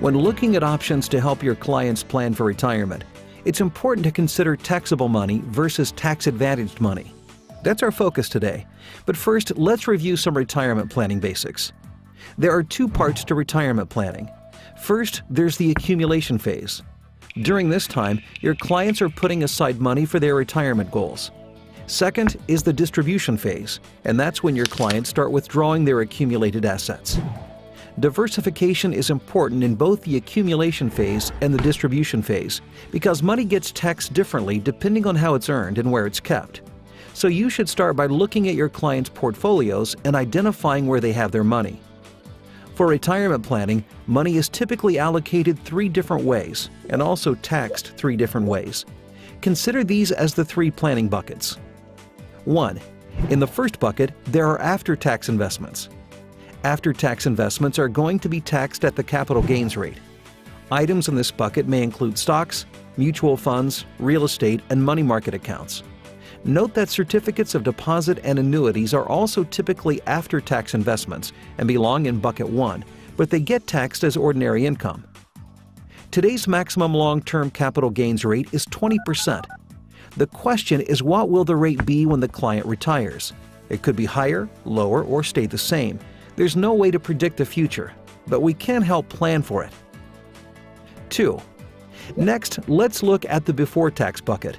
When looking at options to help your clients plan for retirement, it's important to consider taxable money versus tax-advantaged money. That's our focus today. But first, let's review some retirement planning basics. There are two parts to retirement planning. First, there's the accumulation phase. During this time, your clients are putting aside money for their retirement goals. Second is the distribution phase, and that's when your clients start withdrawing their accumulated assets. Diversification is important in both the accumulation phase and the distribution phase because money gets taxed differently depending on how it's earned and where it's kept. So you should start by looking at your clients' portfolios and identifying where they have their money. For retirement planning, money is typically allocated 3 different ways and also taxed 3 different ways. Consider these as the 3 planning buckets. 1. In the first bucket, there are after-tax investments. After-tax investments are going to be taxed at the capital gains rate. Items in this bucket may include stocks, mutual funds, real estate, and money market accounts. Note that certificates of deposit and annuities are also typically after-tax investments and belong in bucket 1, but they get taxed as ordinary income. Today's maximum long-term capital gains rate is 20%. The question is, what will the rate be when the client retires? It could be higher, lower, or stay the same. There's no way to predict the future, but we can help plan for it. 2. Next, let's look at the before-tax bucket.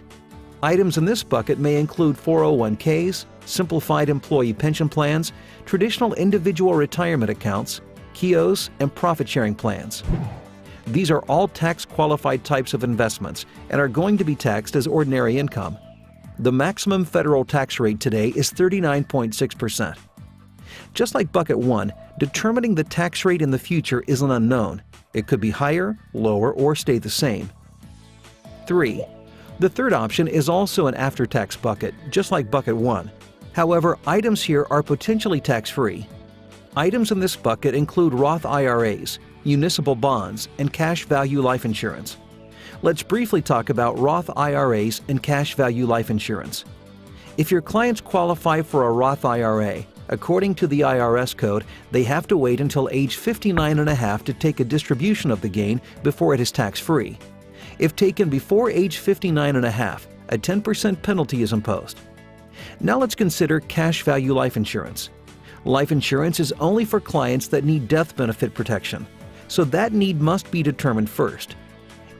Items in this bucket may include 401ks, simplified employee pension plans, traditional individual retirement accounts, KIOs, and profit-sharing plans. These are all tax-qualified types of investments and are going to be taxed as ordinary income. The maximum federal tax rate today is 39.6%. Just like bucket 1, determining the tax rate in the future is an unknown. It could be higher, lower, or stay the same. 3. The third option is also an after-tax bucket, just like bucket 1. However, items here are potentially tax-free. Items in this bucket include Roth IRAs, municipal bonds, and cash value life insurance. Let's briefly talk about Roth IRAs and cash value life insurance. If your clients qualify for a Roth IRA, according to the IRS code, they have to wait until age 59 and a half to take a distribution of the gain before it is tax-free. If taken before age 59 and a half, a 10% penalty is imposed. Now let's consider cash value life insurance. Life insurance is only for clients that need death benefit protection, so that need must be determined first.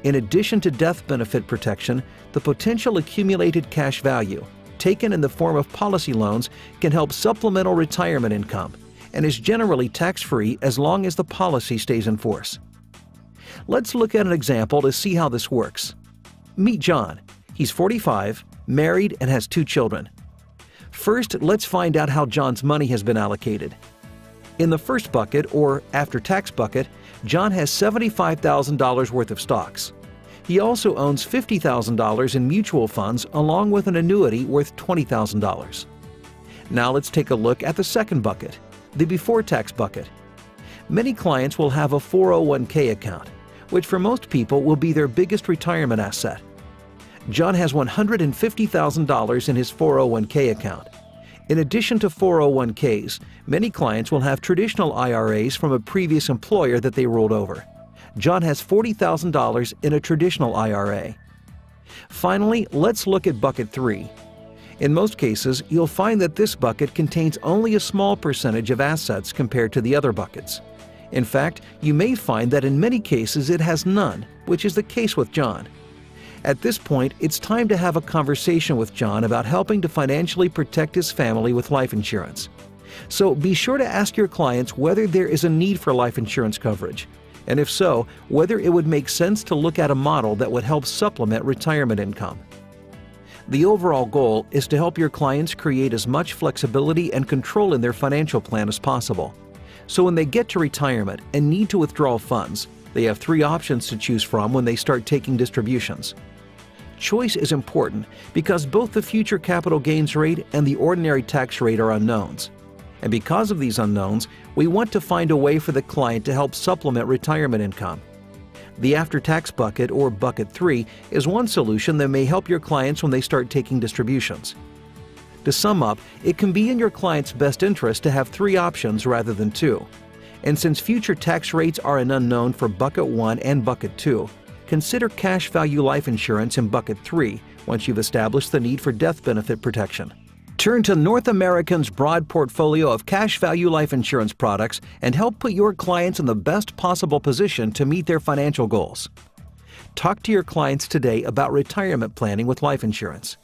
In addition to death benefit protection, the potential accumulated cash value, taken in the form of policy loans, can help supplemental retirement income and is generally tax-free as long as the policy stays in force. Let's look at an example to see how this works. Meet John. He's 45, married, and has 2 children. First, let's find out how John's money has been allocated. In the first bucket, or after-tax bucket, John has $75,000 worth of stocks. He also owns $50,000 in mutual funds along with an annuity worth $20,000. Now let's take a look at the second bucket, the before-tax bucket. Many clients will have a 401k account, which for most people will be their biggest retirement asset. John has $150,000 in his 401k account. In addition to 401ks, many clients will have traditional IRAs from a previous employer that they rolled over. John has $40,000 in a traditional IRA. Finally, let's look at bucket 3. In most cases, you'll find that this bucket contains only a small percentage of assets compared to the other buckets. In fact, you may find that in many cases it has none, which is the case with John. At this point, it's time to have a conversation with John about helping to financially protect his family with life insurance. So be sure to ask your clients whether there is a need for life insurance coverage, and if so, whether it would make sense to look at a model that would help supplement retirement income. The overall goal is to help your clients create as much flexibility and control in their financial plan as possible. So when they get to retirement and need to withdraw funds, they have 3 options to choose from when they start taking distributions. Choice is important because both the future capital gains rate and the ordinary tax rate are unknowns. And because of these unknowns, we want to find a way for the client to help supplement retirement income. The after-tax bucket, or bucket 3, is one solution that may help your clients when they start taking distributions. To sum up, it can be in your client's best interest to have 3 options rather than 2. And since future tax rates are an unknown for Bucket 1 and Bucket 2, consider cash value life insurance in Bucket 3 once you've established the need for death benefit protection. Turn to North American's broad portfolio of cash value life insurance products and help put your clients in the best possible position to meet their financial goals. Talk to your clients today about retirement planning with life insurance.